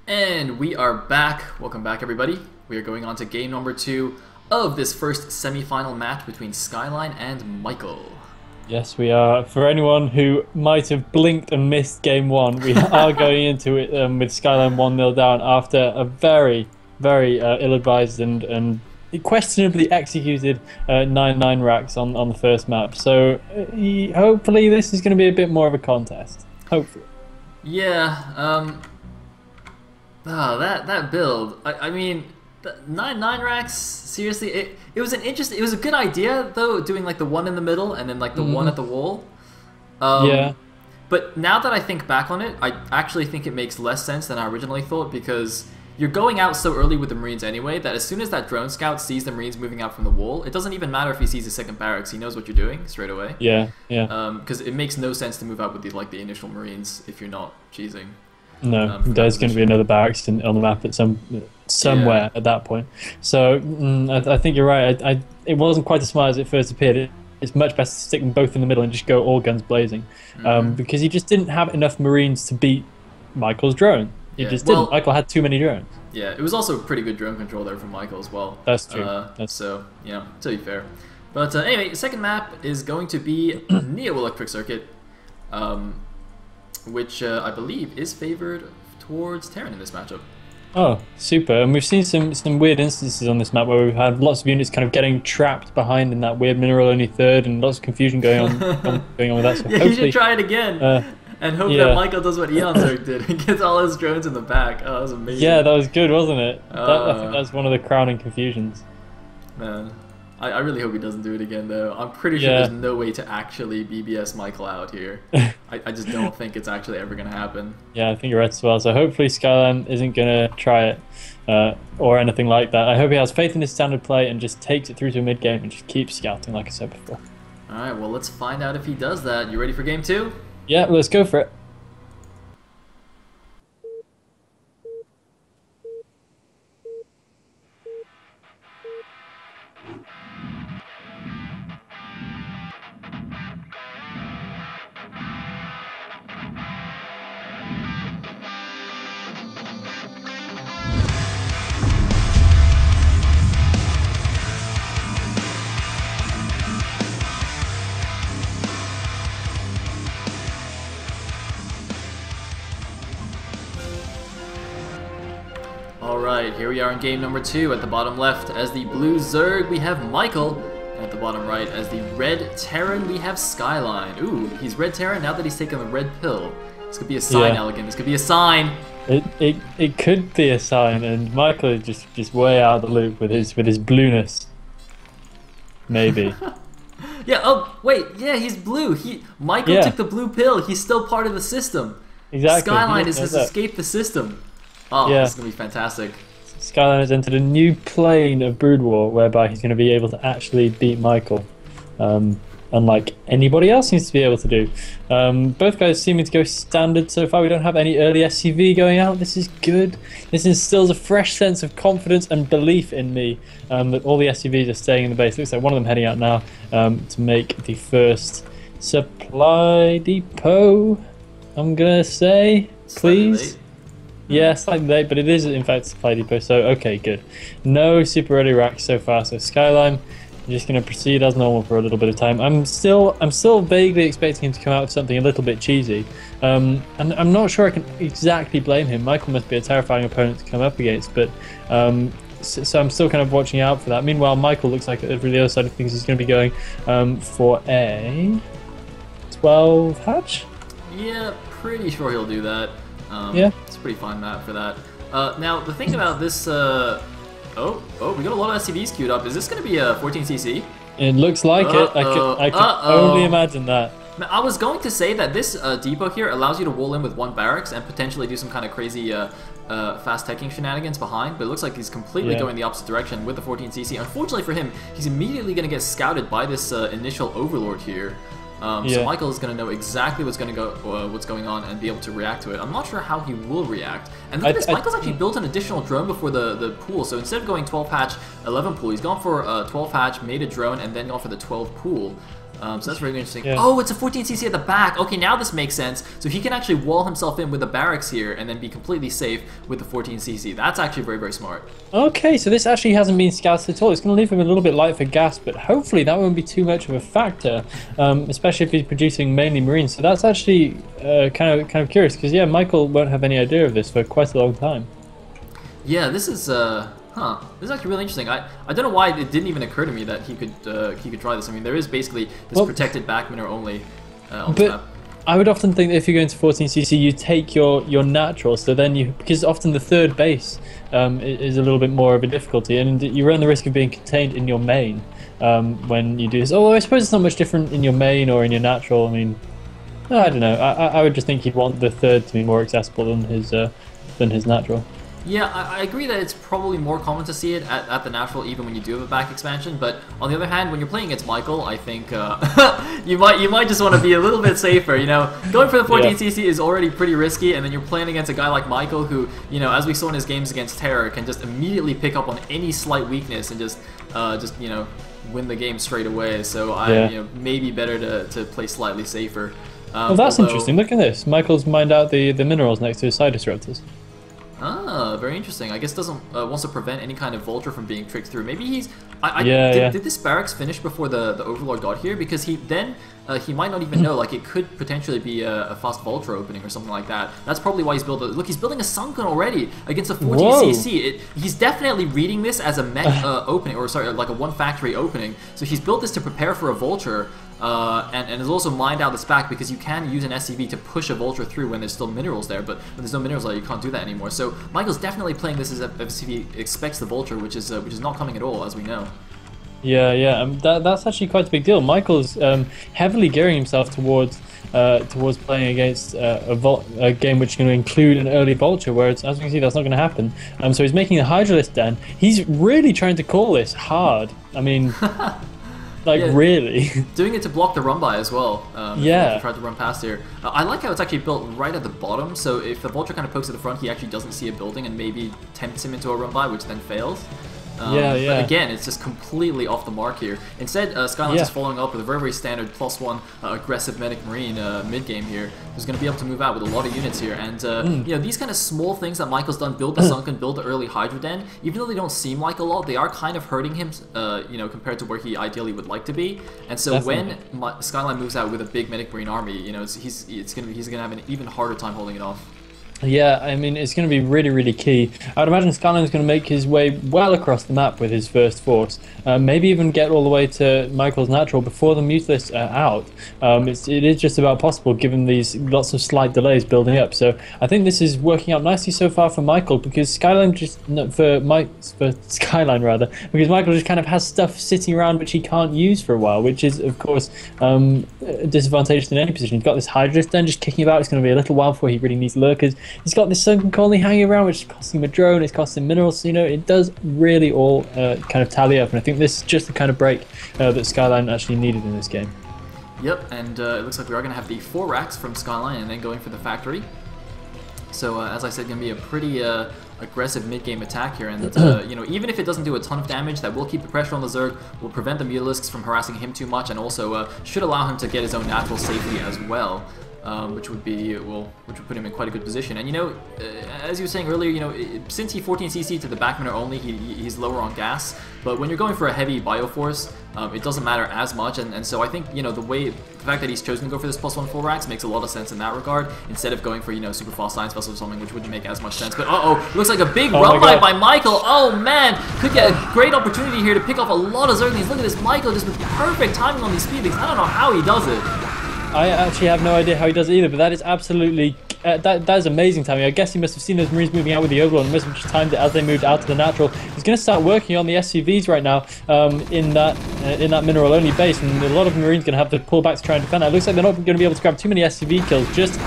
And we are back. Welcome back, everybody. We are going on to game number 2 of this first semi-final match between Skzlime and Michael. Yes, we are. For anyone who might have blinked and missed game 1, we are going into it with Skzlime 1-0 down after a very, very ill-advised and questionably executed 9-9 racks on the first map. So hopefully this is going to be a bit more of a contest. Hopefully. Yeah, that build. I mean, the 9-9 racks. Seriously, it was it was a good idea though, doing like the one in the middle and then like the one at the wall. Yeah. But now that I think back on it, I actually think it makes less sense than I originally thought, because you're going out so early with the Marines anyway that as soon as that drone scout sees the Marines moving out from the wall, it doesn't even matter if he sees the second barracks. He knows what you're doing straight away. Yeah. Because it makes no sense to move out with the initial Marines if you're not cheesing. No, there's going to be another barracks on the map at somewhere at that point. So I think you're right. It wasn't quite as smart as it first appeared. It's much better to stick them both in the middle and just go all guns blazing, because he just didn't have enough Marines to beat Michael's drone. He just didn't. Michael had too many drones. Yeah, it was also pretty good drone control there from Michael as well. That's true. So, you know, to be fair. But anyway, the second map is going to be Neo Electric Circuit, which I believe is favored towards Terran in this matchup. Oh, super. And we've seen some weird instances on this map where we've had lots of units kind of getting trapped behind in that weird mineral only third, and lots of confusion going on with that. So yeah, you should try it again and hope that Michael does what Eon Zerg did and gets all his drones in the back. Oh, that was amazing. Yeah, that was good, wasn't it? I think that's one of the crowning confusions. Man, I really hope he doesn't do it again, though. I'm pretty sure there's no way to actually BBS Michael out here. I just don't think it's actually ever going to happen. Yeah, I think you're right as well. So hopefully Skzlime isn't going to try it or anything like that. I hope he has faith in his standard play and just takes it through to a mid-game and just keeps scouting, like I said before. Alright, well, let's find out if he does that. You ready for game 2? Yeah, let's go for it. Alright, here we are in game number 2. At the bottom left, as the blue Zerg, we have Michael. And at the bottom right, as the red Terran, we have Skzlime. Ooh, he's red Terran now that he's taken the red pill. This could be a sign, Elegant. This could be a sign. It could be a sign, and Michael is just way out of the loop with his blueness. Maybe. Yeah. Oh wait. Yeah, he's blue. Michael took the blue pill. He's still part of the system. Exactly. Skzlime has escaped the system. Oh, this is gonna be fantastic. Skzlime has entered a new plane of Brood War, whereby he's going to be able to actually beat Michael, unlike anybody else seems to be able to do. Both guys seeming to go standard so far. We don't have any early SCV going out. This is good. This instills a fresh sense of confidence and belief in me that all the SCVs are staying in the base. Looks like one of them heading out now to make the first supply depot, I'm going to say, please. Yeah, slightly late, but it is in fact supply depot, so okay, good. No super early racks so far, so Skzlime, I'm just going to proceed as normal for a little bit of time. I'm still vaguely expecting him to come out with something a little bit cheesy, and I'm not sure I can exactly blame him. Michael must be a terrifying opponent to come up against, but so I'm still kind of watching out for that. Meanwhile, Michael looks like over the other side of things he's going to be going for a 12 hatch? Yeah, pretty sure he'll do that. It's a pretty fine map for that. Now, the thing about this... we got a lot of SCVs queued up. Is this going to be a 14cc? It looks like it. I can only imagine that. Now, I was going to say that this depot here allows you to wall in with one barracks and potentially do some kind of crazy fast teching shenanigans behind, but it looks like he's completely going the opposite direction with the 14cc. Unfortunately for him, he's immediately going to get scouted by this initial overlord here. So Michael is going to know exactly what's going on and be able to react to it. I'm not sure how he will react. And look at this, Michael's actually built an additional drone before the pool. So instead of going 12 hatch, 11 pool, he's gone for 12 hatch, made a drone, and then gone for the 12 pool. So that's really interesting. Yeah. Oh, it's a 14cc at the back. Okay, now this makes sense. So he can actually wall himself in with the barracks here and then be completely safe with the 14cc. That's actually very, very smart. Okay, so this actually hasn't been scouted at all. It's going to leave him a little bit light for gas, but hopefully that won't be too much of a factor, especially if he's producing mainly Marines. So that's actually kind of curious, because yeah, Michael won't have any idea of this for quite a long time. Yeah, this is this is actually really interesting. I don't know why it didn't even occur to me that he could try this. I mean, there is basically this protected back minor only on the map. I would often think that if you go into 14cc, you take your natural, so then because often the third base is a little bit more of a difficulty, and you run the risk of being contained in your main when you do this. Although I suppose it's not much different in your main or in your natural. I mean, I don't know. I would just think he'd want the third to be more accessible than his natural. Yeah, I agree that it's probably more common to see it at the natural, even when you do have a back expansion. But on the other hand, when you're playing against Michael, I think you might just want to be a little bit safer. You know, going for the 14cc is already pretty risky, and then you're playing against a guy like Michael, who, you know, as we saw in his games against Terror, can just immediately pick up on any slight weakness and just you know, win the game straight away. So you know, maybe better to play slightly safer. Well, that's interesting. Look at this. Michael's mined out the minerals next to his side disruptors. Ah, very interesting. I guess doesn't wants to prevent any kind of vulture from being tricked through. Maybe he's. Did this barracks finish before the Overlord got here? Because he might not even know. Like, it could potentially be a fast vulture opening or something like that. That's probably why he's building. Look, he's building a sunken already against a 14cc. He's definitely reading this as a mech opening, or sorry, like a one factory opening. So he's built this to prepare for a vulture. And has also mined out this back, because you can use an SCV to push a vulture through when there's still minerals there, but when there's no minerals there, you can't do that anymore. So Michael's definitely playing this as if he expects the vulture, which is not coming at all, as we know. Yeah. That's actually quite a big deal. Michael's heavily gearing himself towards playing against a game which is going to include an early vulture, whereas, as we can see, that's not going to happen. So he's making a Hydralisk den. He's really trying to call this hard. I mean. Like, really? Doing it to block the run by as well. Yeah. If he tried to run past here. I like how it's actually built right at the bottom, so if the vulture kind of pokes at the front, he actually doesn't see a building and maybe tempts him into a run by, which then fails. But again, it's just completely off the mark here. Instead, Skzlime is following up with a very, very standard +1 aggressive medic marine mid-game here, who's going to be able to move out with a lot of units here. And you know, these kind of small things that Michael's done, build the sunken, build the early Hydra Den, even though they don't seem like a lot, they are kind of hurting him, you know, compared to where he ideally would like to be. And so when Skzlime moves out with a big medic marine army, you know, he's gonna have an even harder time holding it off. Yeah, I mean, it's going to be really, really key. I would imagine Skzlime's going to make his way well across the map with his first force. Maybe even get all the way to Michael's natural before the Mutalisks are out. It is just about possible, given these lots of slight delays building up. So I think this is working out nicely so far for Michael, because Skzlime for Skyline rather, because Michael just kind of has stuff sitting around which he can't use for a while, which is, of course, disadvantageous in any position. He's got this Hydralisk den just kicking about. It's going to be a little while before he really needs lurkers. He's got this sunken colony hanging around, which is costing him a drone, it's costing him minerals, so, you know, it does really all kind of tally up, and I think this is just the kind of break that Skzlime actually needed in this game. Yep, and it looks like we are going to have the 4 racks from Skzlime and then going for the factory. So, as I said, going to be a pretty aggressive mid-game attack here, and you know, even if it doesn't do a ton of damage, that will keep the pressure on the Zerg, will prevent the Mutalisks from harassing him too much, and also should allow him to get his own natural safely as well. Which would put him in quite a good position. And, you know, as you were saying earlier, you know, since he 14cc to the backminer only, he's lower on gas. But when you're going for a heavy bioforce, it doesn't matter as much. And so I think, you know, the fact that he's chosen to go for this +1 full racks makes a lot of sense in that regard, instead of going for, you know, super fast science vessel or something, which wouldn't make as much sense. But looks like a big run by Michael. Oh man, could get a great opportunity here to pick off a lot of Zerglings. Look at this, Michael just with perfect timing on these speedlings. I don't know how he does it. I actually have no idea how he does it either, but that is absolutely that is amazing timing. I guess he must have seen those Marines moving out with the Overlord and must have just timed it as they moved out to the natural. He's going to start working on the SCVs right now in that mineral only base, and a lot of Marines going to have to pull back to try and defend that. It looks like they're not going to be able to grab too many SCV kills, just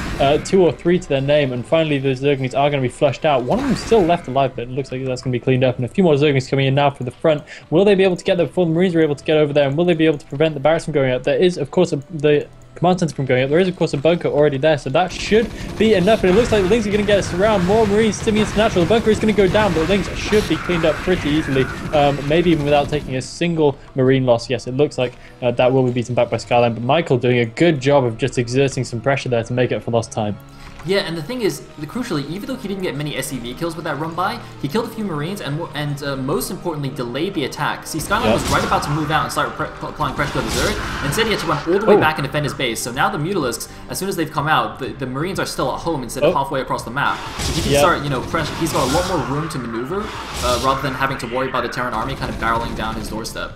2 or 3 to their name, and finally the Zerglings are going to be flushed out. One of them still left alive, but it looks like that's going to be cleaned up, and a few more Zerglings coming in now for the front. Will they be able to get there before the Marines are able to get over there, and will they be able to prevent the barracks from going out? There is, of course, the command center from going up. There is, of course, a bunker already there, so that should be enough. And it looks like the Lynx are going to get us around. More Marines stimming into natural. The bunker is going to go down, but the Lynx should be cleaned up pretty easily, maybe even without taking a single Marine loss. Yes, it looks like that will be beaten back by Skzlime, but Michael doing a good job of just exerting some pressure there to make up for lost time. Yeah, and the thing is, crucially, even though he didn't get many SCV kills with that run by, he killed a few Marines and most importantly, delayed the attack. See, Skzlime was right about to move out and start applying pressure to the Zerg. Instead, he had to run all the way back and defend his base. So now the Mutalisks, as soon as they've come out, the Marines are still at home instead of halfway across the map. So he can start, he's got a lot more room to maneuver rather than having to worry about a Terran army kind of barreling down his doorstep.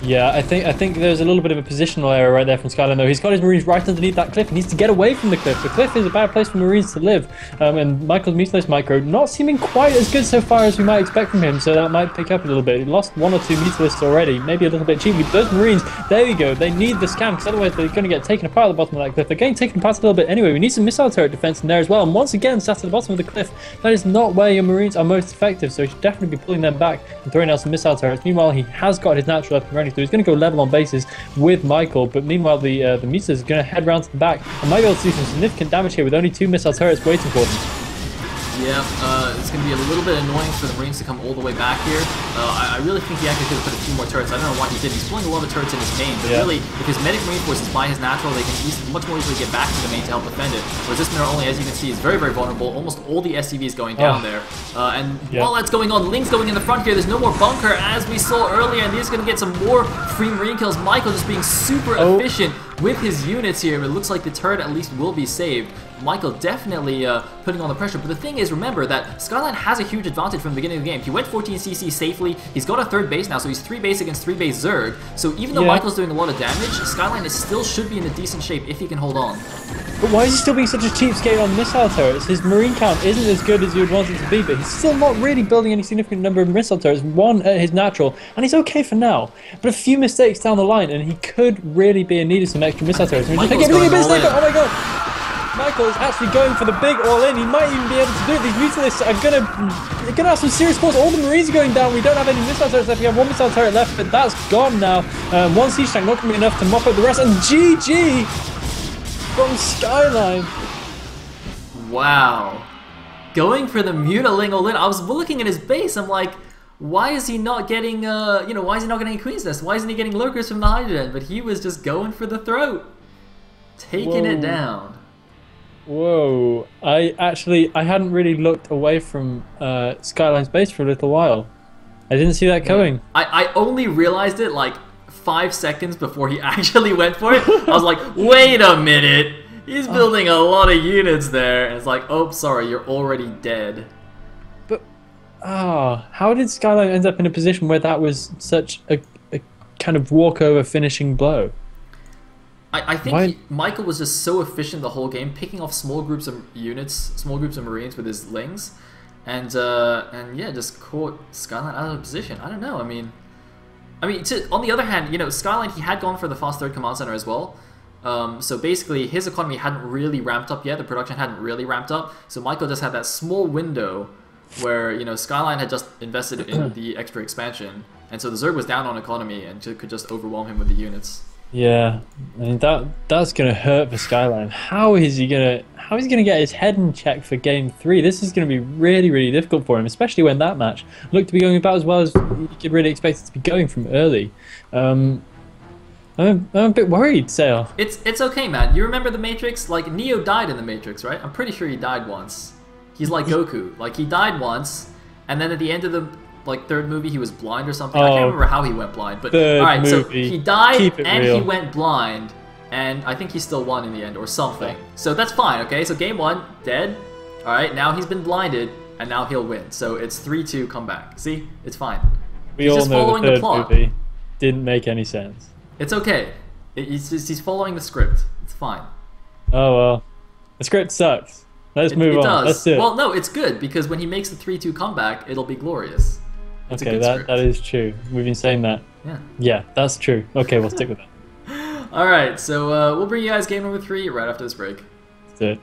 Yeah, I think there's a little bit of a positional error right there from Skzlime, though. He's got his Marines right underneath that cliff. He needs to get away from the cliff. The cliff is a bad place for Marines to live. And Michael's Mutalised Micro not seeming quite as good so far as we might expect from him, so that might pick up a little bit. He lost 1 or 2 Mutalisks already, maybe a little bit cheaply. But those Marines, there you go. They need the scan, because otherwise they're going to get taken apart at the bottom of that cliff. They're getting taken apart a little bit anyway. We need some missile turret defense in there as well. And once again, sat at the bottom of the cliff, that is not where your Marines are most effective, so he should definitely be pulling them back and throwing out some missile turrets. Meanwhile, he has got his natural weapon running, so he's going to go level on bases with Michael, but meanwhile the Mutalisks is going to head round to the back and might be able to do some significant damage here with only 2 missile turrets waiting for them. Yeah, it's going to be a little bit annoying for the Marines to come all the way back here. I really think he actually could have put a few more turrets. I don't know why he did. He's pulling a lot of turrets in his main, but really, if his medic Marine force is by his natural, they can much more easily get back to the main to help defend it. Whereas this Mirror only, as you can see, is very, very vulnerable. Almost all the SCVs going down there. While that's going on, Lynx going in the front here. There's no more bunker, as we saw earlier, and he's going to get some more free Marine kills. Michael just being super efficient with his units here, but it looks like the turret at least will be saved. Michael definitely putting on the pressure, but the thing is, remember that Skzlime has a huge advantage from the beginning of the game. He went 14cc safely, he's got a 3rd base now, so he's 3 base against 3 base Zerg, so even though Michael's doing a lot of damage, Skzlime still should be in a decent shape if he can hold on. But why is he still being such a cheapskate on missile turrets? His Marine count isn't as good as you would want it to be, but he's still not really building any significant number of missile turrets. 1 at his natural, and he's okay for now. But a few mistakes down the line, and he could really be in need of some extra missile turrets. Oh my god! Michael is actually going for the big all-in. He might even be able to do it. These Mutalisks are gonna have some serious force. All the Marines are going down. We don't have any missile turrets left. We have 1 missile turret left, but that's gone now. 1 siege tank not going to be enough to mop up the rest. And GG from Skzlime. Wow. Going for the Mutaling all-in. I was looking at his base. I'm like, why is he not getting, why is he not getting a Queen's Nest? Why isn't he getting Lurkers from the Hydrogen? But he was just going for the throat. Taking it down. Whoa, I hadn't really looked away from Skzlime's base for a little while. I didn't see that coming. I only realized it like 5 seconds before he actually went for it. I was like, wait a minute, he's building a lot of units there. And it's like, oh, sorry, you're already dead. But, how did Skzlime end up in a position where that was such a kind of walkover finishing blow? I think Michael was just so efficient the whole game, picking off small groups of units, small groups of Marines with his Lings, and yeah, just caught Skzlime out of position. I don't know. I mean, on the other hand, Skzlime, he had gone for the fast 3rd command center as well. So basically, his economy hadn't really ramped up yet. The production hadn't really ramped up. So Michael just had that small window where Skzlime had just invested in the extra expansion, and so the Zerg was down on economy and could just overwhelm him with the units. Yeah, I mean that's gonna hurt for Skzlime. How is he gonna get his head in check for game 3? This is gonna be really, really difficult for him, especially when that match looked to be going about as well as you could really expect it to be going from early. I'm a bit worried, Sale. It's okay, man. You remember the Matrix? Like, Neo died in the Matrix, right? I'm pretty sure he died once. He's like Goku. Like, he died once, and then at the end of the 3rd movie, he was blind or something. I can't remember how he went blind, but alright, so he died and he went blind, and I think he still won in the end or something. So that's fine, okay? So game 1, dead. Alright, now he's been blinded, and now he'll win. So it's 3-2 comeback. See? It's fine. He's all just know following the plot. Movie didn't make any sense. It's okay. He's following the script. It's fine. Oh well. The script sucks. Let's move on. Does. Let's do it. Well, no, it's good, because when he makes the 3-2 comeback, it'll be glorious. It's okay, that is true. We've been saying that. Yeah. Yeah, that's true. Okay, we'll stick with that. Alright, so we'll bring you guys game number 3 right after this break. Let's do it.